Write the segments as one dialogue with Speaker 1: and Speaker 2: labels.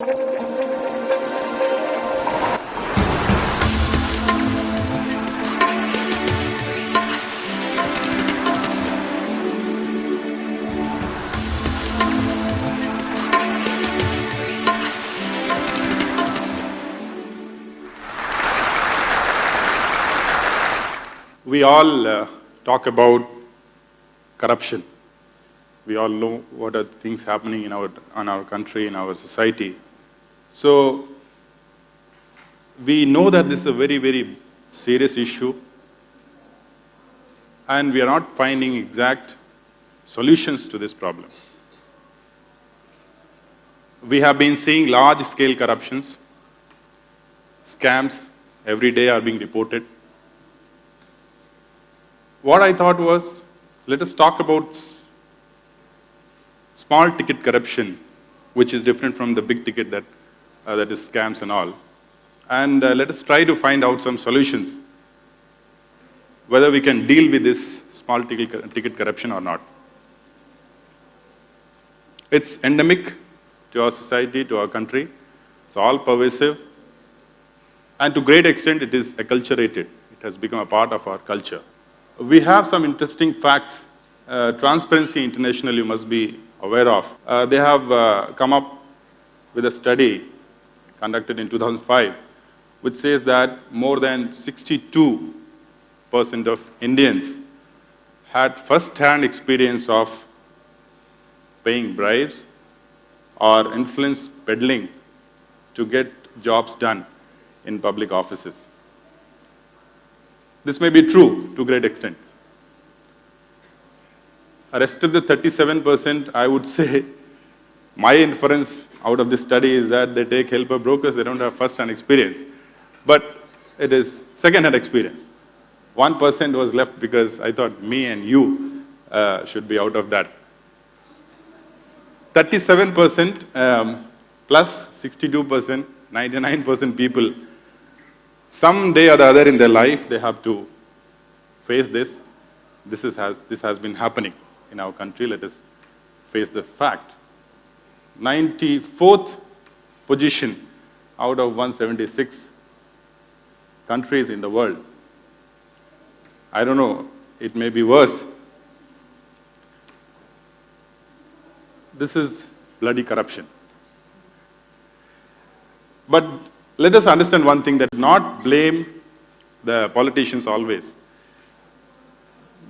Speaker 1: We all talk about corruption. We all know what are things happening in our country, in our society. So we know that this is a very, very serious issue, and we are not finding exact solutions to this problem. We have been seeing large-scale corruptions, scams every day are being reported. What I thought was, let us talk about small ticket corruption, which is different from the big ticket that is scams and all. And let us try to find out some solutions, whether we can deal with this small ticket corruption or not. It's endemic to our society, to our country. It's all pervasive. And to a great extent, it is acculturated. It has become a part of our culture. We have some interesting facts. Transparency International, you must be aware of. They have come up with a study conducted in 2005, which says that more than 62% of Indians had first-hand experience of paying bribes or influence peddling to get jobs done in public offices. This may be true to a great extent. The rest of the 37%, I would say, my inference out of this study is that they take help of brokers, they don't have first-hand experience. But it is second-hand experience. 1% was left because I thought me and you should be out of that. 37% plus 62%, 99% people, someday or the other in their life, they have to face this. This has been happening in our country. Let us face the fact. 94th position out of 176 countries in the world. I don't know, it may be worse. This is bloody corruption. But let us understand one thing, that not blame the politicians always.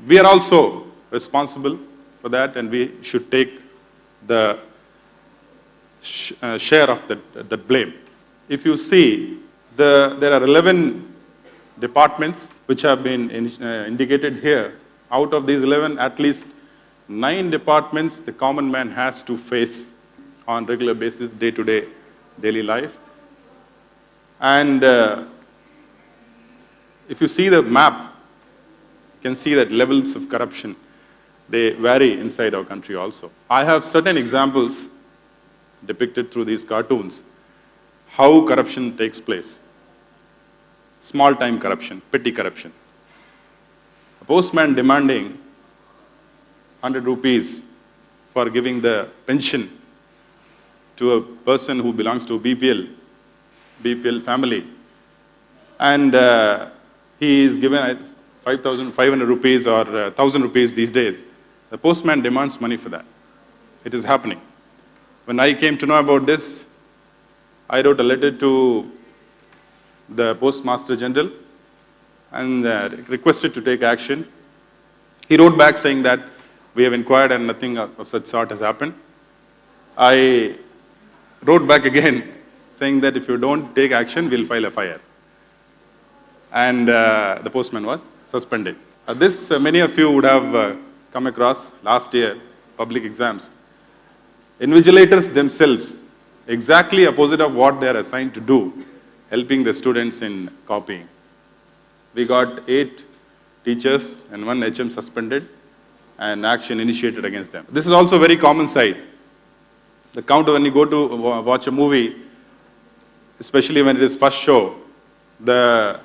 Speaker 1: We are also responsible for that, and we should take the share of that blame. If you see, there are 11 departments which have been indicated here. Out of these 11, at least 9 departments the common man has to face on regular basis, day-to-day, daily life. And if you see the map, you can see that levels of corruption, they vary inside our country also. I have certain examples depicted through these cartoons, how corruption takes place. Small-time corruption, petty corruption. A postman demanding 100 rupees for giving the pension to a person who belongs to a BPL family, and he is given 5,500 rupees or 1,000 rupees these days. The postman demands money for that. It is happening. When I came to know about this, I wrote a letter to the Postmaster General and requested to take action. He wrote back saying that we have inquired and nothing of such sort has happened. I wrote back again saying that if you don't take action, we'll file a FIR. And the postman was suspended. This many of you would have come across last year, public exams. Invigilators themselves, exactly opposite of what they are assigned to do, helping the students in copying. We got 8 teachers and 1 HM suspended and action initiated against them. This is also a very common sight. The counter, when you go to watch a movie, especially when it is first show, the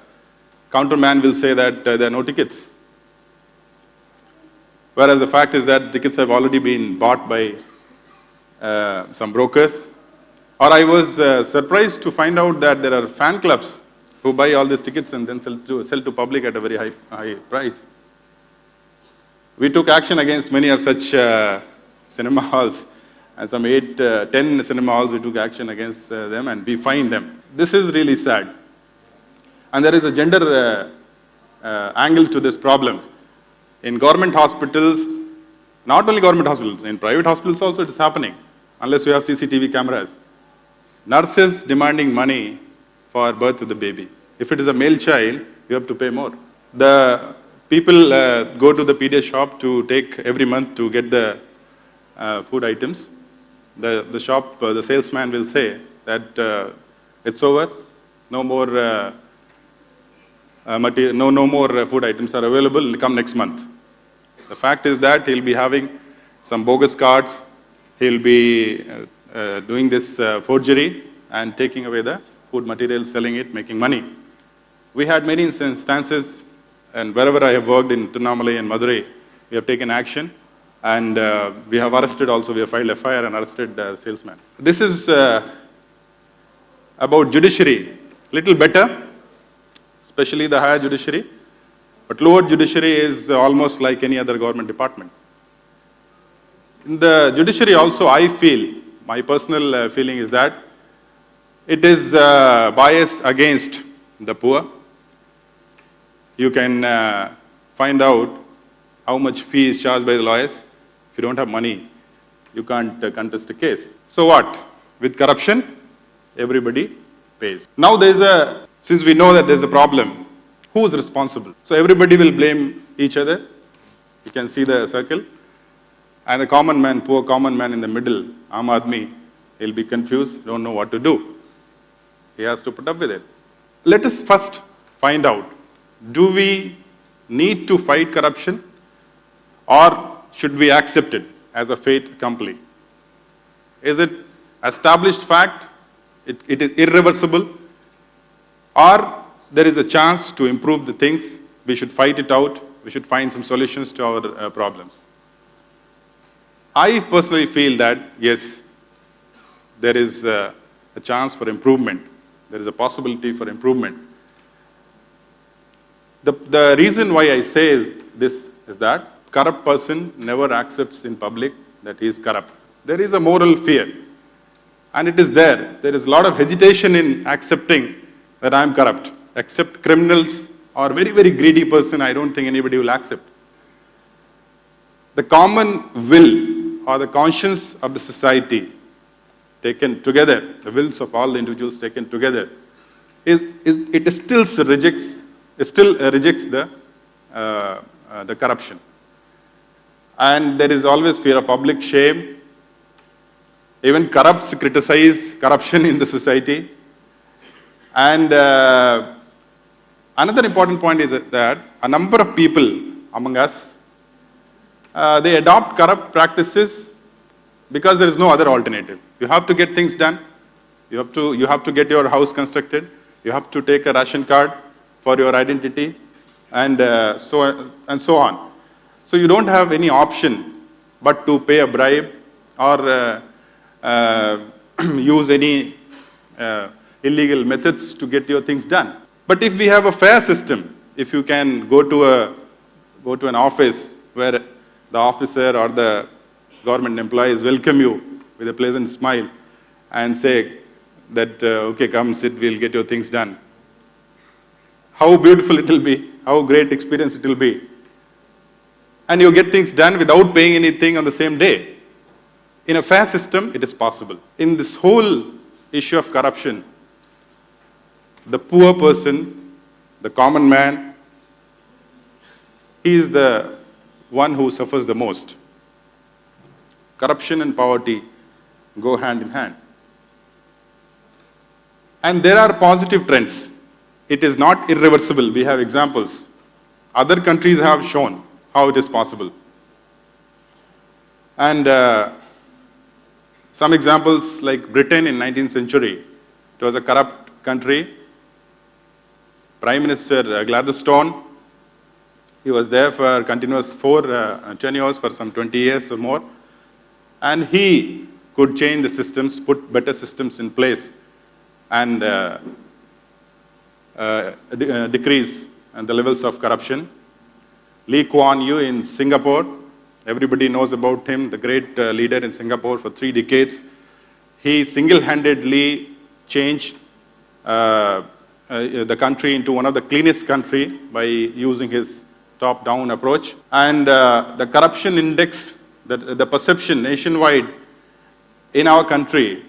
Speaker 1: counterman will say that there are no tickets. Whereas the fact is that tickets have already been bought by some brokers, Or I was surprised to find out that there are fan clubs who buy all these tickets and then sell to public at a very high price. We took action against many of such cinema halls, and some 10 cinema halls we took action against them, and we fined them. This is really sad. And there is a gender angle to this problem. In government hospitals, not only government hospitals, in private hospitals also it is happening, unless you have CCTV cameras. Nurses demanding money for birth of the baby. If it is a male child, you have to pay more. The people go to the PDS shop to take every month to get the food items. The shop, the salesman will say that it's over, no more no more food items are available, come next month. The fact is that he'll be having some bogus cards, he'll be doing this forgery and taking away the food material, selling it, making money. We had many instances, and wherever I have worked in Tirunelveli and Madurai, we have taken action, and we have arrested also, we have filed FIR and arrested salesman. This is about judiciary, little better, especially the higher judiciary, but lower judiciary is almost like any other government department. In the judiciary also, I feel, my personal feeling is that it is biased against the poor. You can find out how much fee is charged by the lawyers. If you don't have money, you can't contest a case. So what? With corruption, everybody pays. Now since we know that there's a problem, who is responsible? So everybody will blame each other. You can see the circle. And the common man, poor common man in the middle, Aam Aadmi, he'll be confused, don't know what to do. He has to put up with it. Let us first find out, do we need to fight corruption, or should we accept it as a fait accompli? Is it established fact, it is irreversible, or there is a chance to improve the things, we should fight it out, we should find some solutions to our problems? I personally feel that, yes, there is a chance for improvement. There is a possibility for improvement. The reason why I say this is that corrupt person never accepts in public that he is corrupt. There is a moral fear, and it is there. There is a lot of hesitation in accepting that I am corrupt. Except criminals or very, very greedy person, I don't think anybody will accept. The common will or the conscience of the society taken together, the wills of all the individuals taken together, it still rejects the corruption. And there is always fear of public shame. Even corrupts criticize corruption in the society. And another important point is that a number of people among us, they adopt corrupt practices because there is no other alternative. You have to get things done. You have to get your house constructed. You have to take a ration card for your identity, and so on. So you don't have any option but to pay a bribe or use any illegal methods to get your things done. But if we have a fair system, if you can go to an office where the officer or the government employees welcome you with a pleasant smile and say that, okay, come sit, we'll get your things done. How beautiful it will be, how great experience it will be. And you get things done without paying anything on the same day. In a fair system, it is possible. In this whole issue of corruption, the poor person, the common man, he is the one who suffers the most. Corruption and poverty go hand in hand. And there are positive trends. It is not irreversible. We have examples. Other countries have shown how it is possible. And some examples like Britain in 19th century, it was a corrupt country. Prime Minister Gladstone, he was there for continuous 4 tenures for some 20 years or more. And he could change the systems, put better systems in place, and decrease the levels of corruption. Lee Kuan Yew in Singapore, everybody knows about him, the great leader in Singapore for 3 decades. He single-handedly changed the country into one of the cleanest country by using his top-down approach. And the corruption index, the perception nationwide in our country,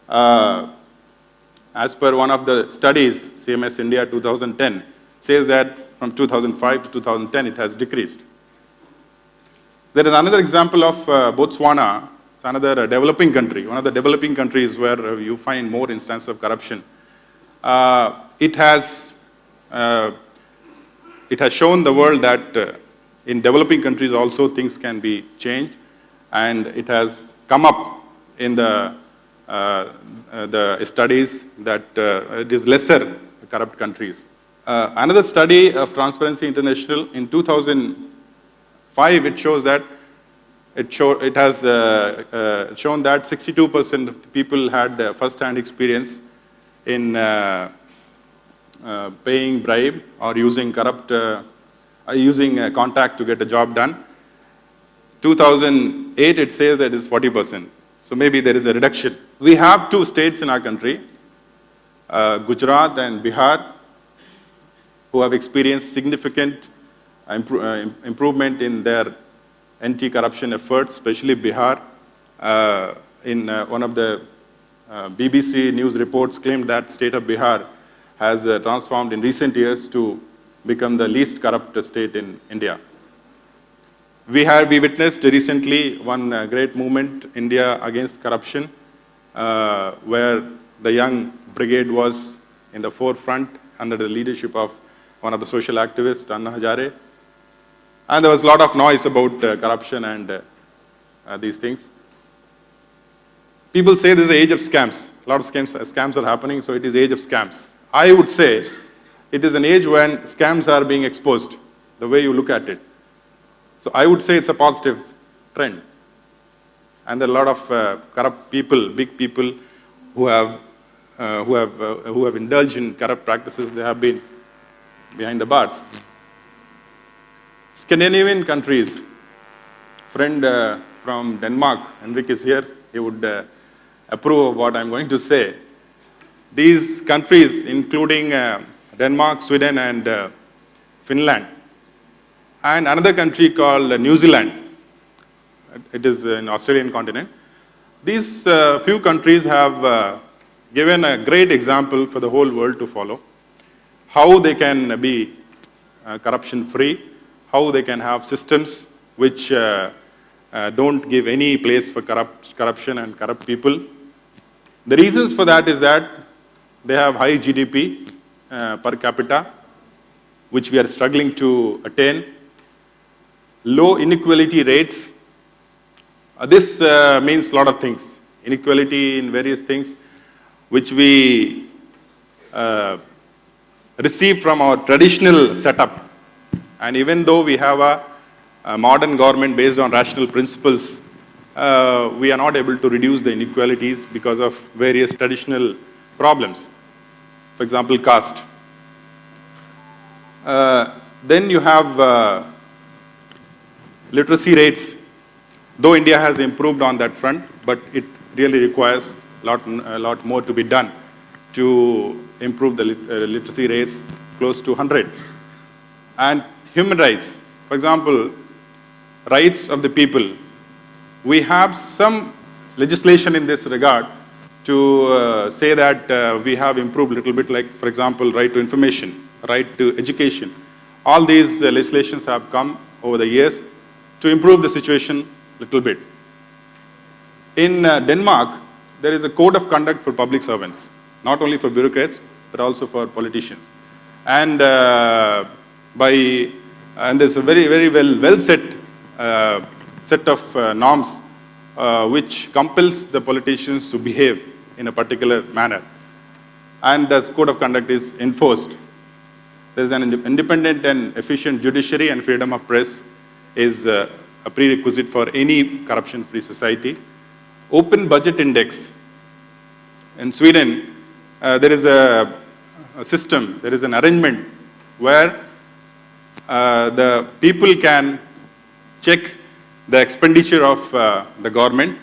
Speaker 1: as per one of the studies, CMS India 2010, says that from 2005 to 2010 it has decreased. There is another example of Botswana. It's another developing country, one of the developing countries where you find more instances of corruption. It has shown the world that in developing countries also things can be changed, and it has come up in the studies that it is lesser corrupt countries. Another study of Transparency International in 2005, it shows that it has shown that 62% of the people had first-hand experience in paying bribe or using contact to get a job done. 2008, it says that it's 40%. So maybe there is a reduction. We have 2 states in our country, Gujarat and Bihar, who have experienced significant improvement in their anti-corruption efforts, especially Bihar. In one of the BBC news reports claimed that state of Bihar has transformed in recent years to become the least corrupt state in India. We witnessed recently one great movement, India Against Corruption, where the young brigade was in the forefront under the leadership of one of the social activists, Anna Hazare. And there was a lot of noise about corruption and these things. People say this is the age of scams. A lot of scams are happening, so it is age of scams. I would say it is an age when scams are being exposed, the way you look at it. So I would say it's a positive trend. And there are a lot of corrupt people, big people, who have indulged in corrupt practices. They have been behind the bars. Scandinavian countries, friend from Denmark, Henrik is here, he would approve of what I'm going to say. These countries, including Denmark, Sweden, and Finland, and another country called New Zealand, it is an Australian continent. These few countries have given a great example for the whole world to follow, how they can be corruption-free, how they can have systems which don't give any place for corruption and corrupt people. The reasons for that is that they have high GDP per capita, which we are struggling to attain, low inequality rates. This means a lot of things. Inequality in various things, which we receive from our traditional setup. And even though we have a modern government based on rational principles, we are not able to reduce the inequalities because of various traditional problems. For example, caste. Then you have literacy rates. Though India has improved on that front, but it really requires a lot more to be done to improve the literacy rates close to 100. And human rights, for example, rights of the people. We have some legislation in this regard to say that we have improved a little bit, like, for example, right to information, right to education. All these legislations have come over the years to improve the situation a little bit. In Denmark, there is a code of conduct for public servants, not only for bureaucrats, but also for politicians. And there's a very well set of norms which compels the politicians to behave in a particular manner. And this code of conduct is enforced. There's an independent and efficient judiciary, and freedom of press is a prerequisite for any corruption-free society. open budget index. In Sweden, there is a system, there is an arrangement where the people can check the expenditure of the government,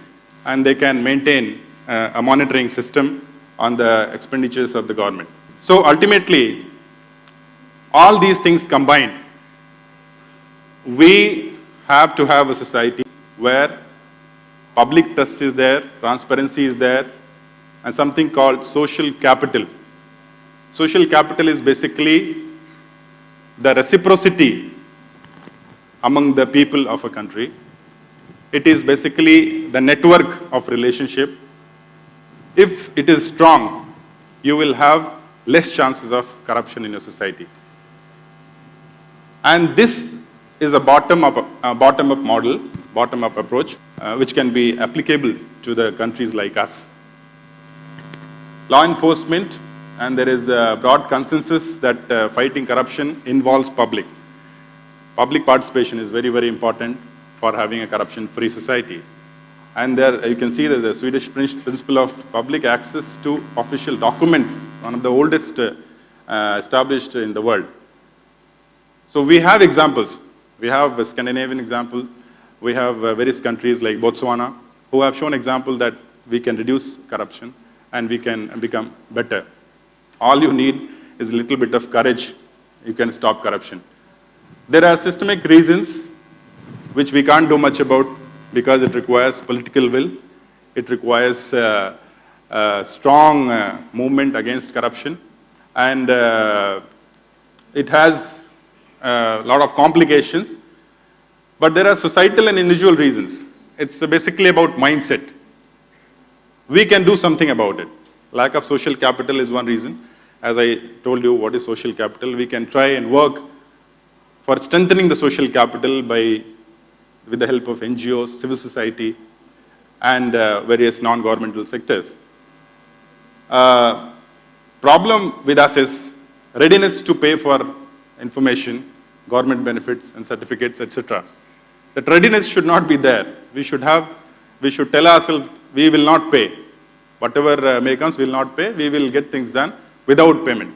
Speaker 1: and they can maintain a monitoring system on the expenditures of the government. So ultimately, all these things combined, we have to have a society where public trust is there, transparency is there, and something called social capital. Social capital is basically the reciprocity among the people of a country. It is basically the network of relationship. If it is strong, you will have less chances of corruption in your society. And this is a bottom-up model, bottom-up approach, which can be applicable to the countries like us. Law enforcement, and there is a broad consensus that fighting corruption involves public. Public participation is very, very important for having a corruption-free society. And there you can see that the Swedish principle of public access to official documents, one of the oldest established in the world. So we have examples. We have a Scandinavian example. We have various countries like Botswana who have shown example that we can reduce corruption and we can become better. All you need is a little bit of courage. You can stop corruption. There are systemic reasons which we can't do much about because it requires political will. It requires strong movement against corruption. And it has a lot of complications. But there are societal and individual reasons. It's basically about mindset. We can do something about it. Lack of social capital is one reason. As I told you, what is social capital? We can try and work for strengthening the social capital with the help of NGOs, civil society, and various non-governmental sectors. Problem with us is readiness to pay for information, government benefits and certificates, etc. That readiness should not be there. We should tell ourselves, we will not pay. Whatever may comes, we will not pay. We will get things done without payment,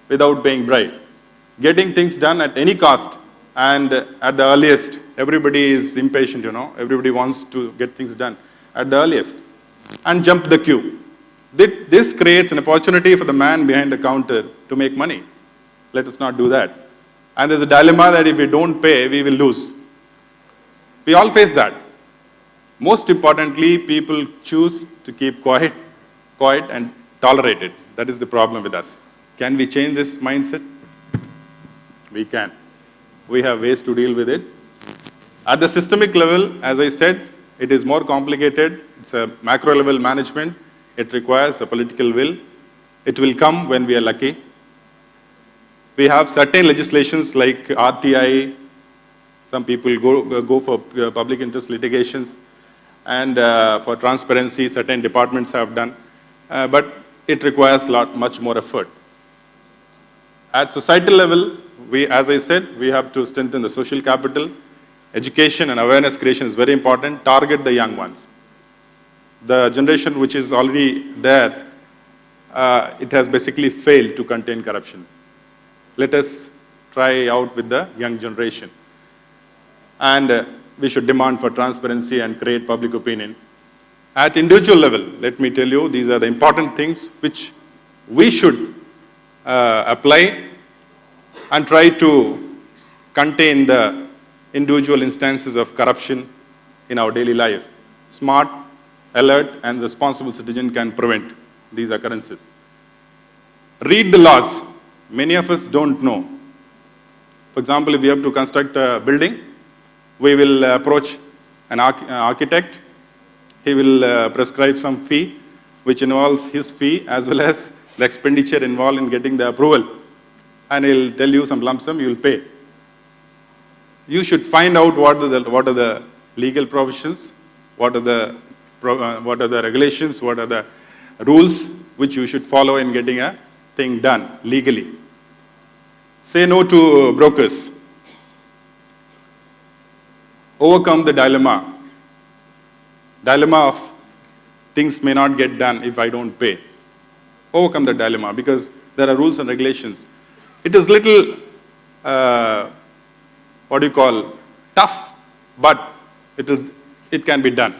Speaker 1: without paying bribe. Getting things done at any cost and at the earliest. Everybody is impatient, Everybody wants to get things done at the earliest. And jump the queue. This creates an opportunity for the man behind the counter to make money. Let us not do that. And there's a dilemma that if we don't pay, we will lose. We all face that. Most importantly, people choose to keep quiet and tolerate it. That is the problem with us. Can we change this mindset? We can. We have ways to deal with it. At the systemic level, as I said, it is more complicated. It's a macro level management. It requires a political will. It will come when we are lucky. We have certain legislations like RTI. Some people go for public interest litigations. And for transparency, certain departments have done. But it requires much more effort. At societal level, as I said, we have to strengthen the social capital. Education and awareness creation is very important. Target the young ones. The generation which is already there, it has basically failed to contain corruption. Let us try out with the young generation. And we should demand for transparency and create public opinion. At individual level, let me tell you, these are the important things which we should apply and try to contain the individual instances of corruption in our daily life. Smart, alert, and responsible citizen can prevent these occurrences. Read the laws. Many of us don't know. For example, if we have to construct a building, we will approach an architect. He will prescribe some fee, which involves his fee as well as the expenditure involved in getting the approval. And he'll tell you some lump sum, you will pay. You should find out what are the legal provisions, what are the regulations, what are the rules which you should follow in getting a thing done legally. Say no to brokers. Overcome the dilemma of things may not get done if I don't pay. Overcome the dilemma, because there are rules and regulations. It is little, tough, but it can be done.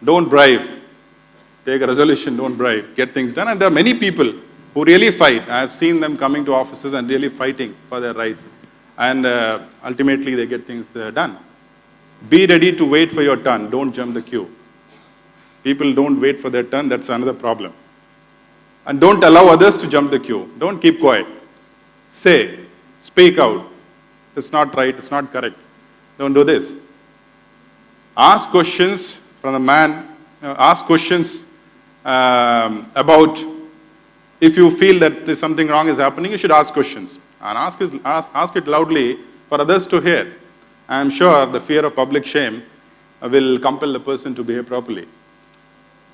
Speaker 1: Don't bribe. Take a resolution, don't bribe. Get things done. And there are many people who really fight. I have seen them coming to offices and really fighting for their rights. And ultimately, they get things done. Be ready to wait for your turn. Don't jump the queue. People don't wait for their turn. That's another problem. And don't allow others to jump the queue. Don't keep quiet. Say, speak out. It's not right. It's not correct. Don't do this. Ask questions from the man. Ask questions about if you feel that there's something wrong is happening, you should ask questions. And ask it loudly for others to hear. I am sure the fear of public shame will compel the person to behave properly.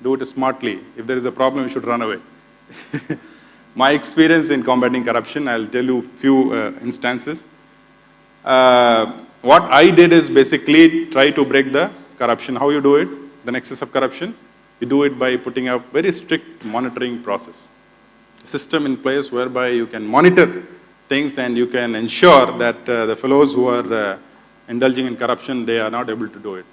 Speaker 1: Do it smartly. If there is a problem, you should run away. My experience in combating corruption, I'll tell you a few instances. What I did is basically try to break the corruption. How you do it? The nexus of corruption? You do it by putting a very strict monitoring process. A system in place whereby you can monitor things and you can ensure that the fellows who are indulging in corruption, they are not able to do it.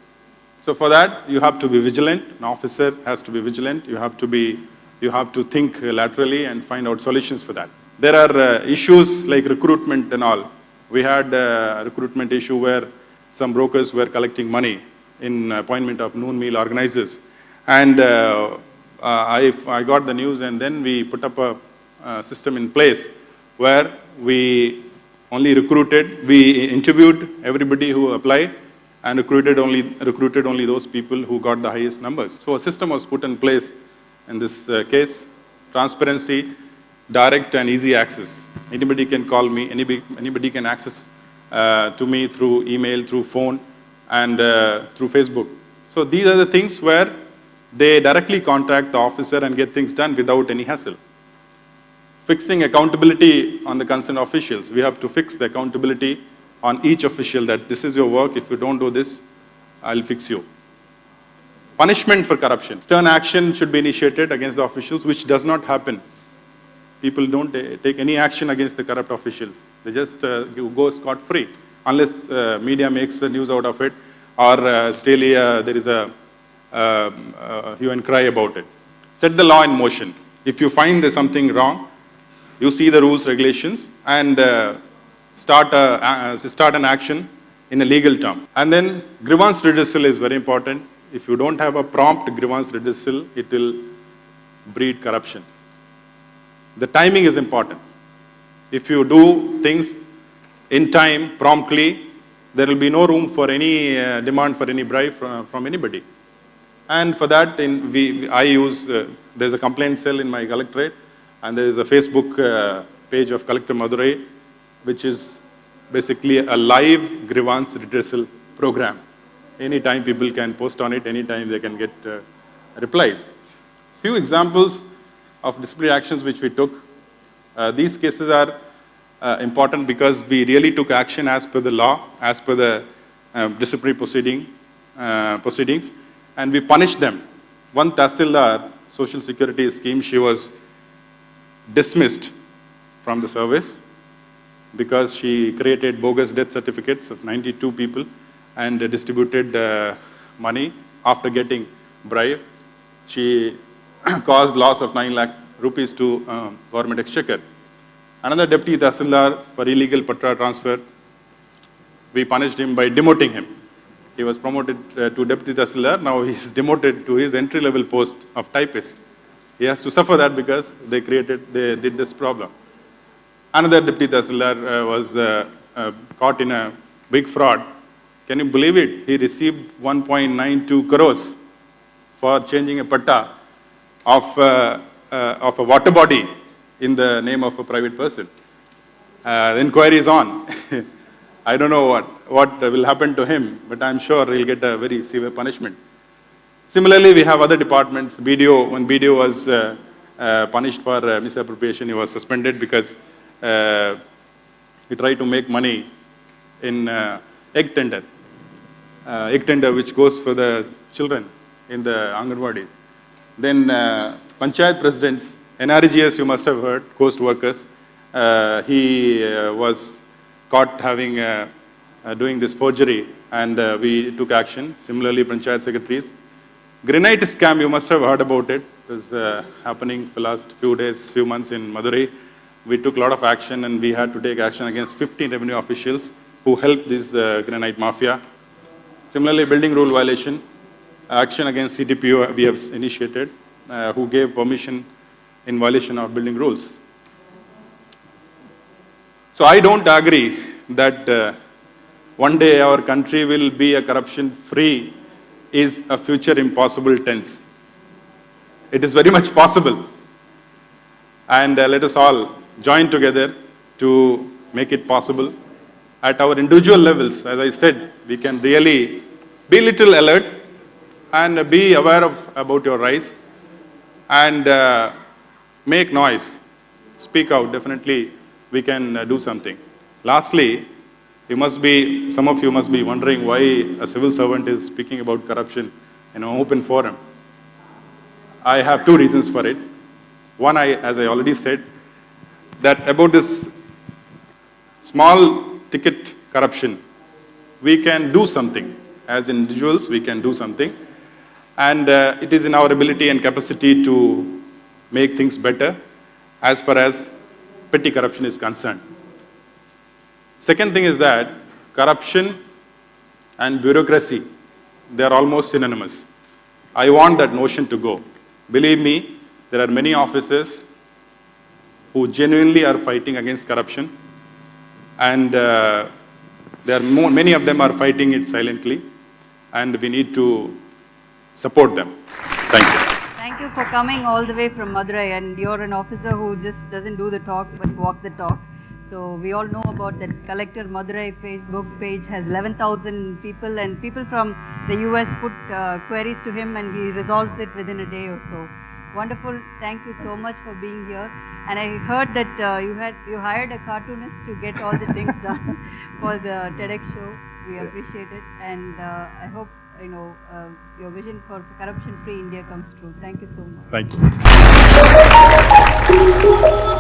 Speaker 1: So for that, you have to be vigilant. An officer has to be vigilant. You have to think laterally and find out solutions for that. There are issues like recruitment and all. We had a recruitment issue where some brokers were collecting money in appointment of noon meal organizers. And I got the news, and then we put up a system in place where we only recruited, we interviewed everybody who applied and recruited only those people who got the highest numbers. So a system was put in place in this case. Transparency, direct and easy access. Anybody can call me, anybody can access to me through email, through phone, and through Facebook. So these are the things where they directly contact the officer and get things done without any hassle. Fixing accountability on the concerned officials. We have to fix the accountability on each official that this is your work. If you don't do this, I'll fix you. Punishment for corruption. Stern action should be initiated against the officials, which does not happen. People don't take any action against the corrupt officials. They just go scot-free, unless media makes the news out of it, or still there is a hue and cry about it. Set the law in motion. If you find there's something wrong, you see the rules, regulations, and start an action in a legal term. And then grievance redressal is very important. If you don't have a prompt grievance redressal, it will breed corruption. The timing is important. If you do things in time, promptly, there will be no room for any demand for any bribe from anybody. And for that, there's a complaint cell in my collectorate, and there is a Facebook page of Collector Madurai, which is basically a live grievance redressal program. Anytime people can post on it, anytime they can get replies. Few examples of disciplinary actions which we took. These cases are important because we really took action as per the law, as per the disciplinary proceedings, and we punished them. One Tahsildar, Social Security scheme, she was dismissed from the service because she created bogus death certificates of 92 people and distributed money after getting bribe. She caused loss of 9 lakh rupees to government exchequer. Another deputy Tahsildar for illegal patra transfer, we punished him by demoting him. He was promoted to deputy Tahsildar, now he is demoted to his entry-level post of typist. He has to suffer that because they did this problem. Another deputy Tahsildar was caught in a big fraud. Can you believe it? He received 1.92 crores for changing a patta of a water body in the name of a private person. The inquiry is on. I don't know what will happen to him, but I'm sure he'll get a very severe punishment. Similarly, we have other departments. BDO, when BDO was punished for misappropriation, he was suspended because he tried to make money in egg tender which goes for the children in the Anganwadis. Then Panchayat presidents, NRGS you must have heard, coast workers, he was caught having, doing this forgery and we took action. Similarly, Panchayat secretaries. Granite scam, you must have heard about it. It was happening for the last few days, few months in Madurai. We took a lot of action and we had to take action against 15 revenue officials who helped this granite mafia. Similarly, building rule violation, action against CDPO we have initiated, who gave permission in violation of building rules. So I don't agree that one day our country will be a corruption-free is a future impossible tense. It is very much possible. And let us all join together to make it possible. At our individual levels, as I said, we can really be little alert and be aware about your rights and make noise, speak out. Definitely we can do something. Lastly, some of you must be wondering why a civil servant is speaking about corruption in an open forum. I have two reasons for it. One, as I already said, that about this small ticket corruption, we can do something. As individuals, we can do something. And it is in our ability and capacity to make things better as far as petty corruption is concerned. Second thing is that corruption and bureaucracy, they are almost synonymous. I want that notion to go. Believe me, there are many officers who genuinely are fighting against corruption, and many of them are fighting it silently, and we need to support them. Thank you.
Speaker 2: Thank you for coming all the way from Madurai, and you're an officer who just doesn't do the talk but walk the talk. So we all know about that Collector Madurai Facebook page has 11,000 people, and people from the US put queries to him and he resolves it within a day or so. Wonderful. Thank you so much for being here. And I heard that you hired a cartoonist to get all the things done for the TEDx show. We appreciate it, and I hope your vision for corruption-free India comes true. Thank you so much.
Speaker 1: Thank you.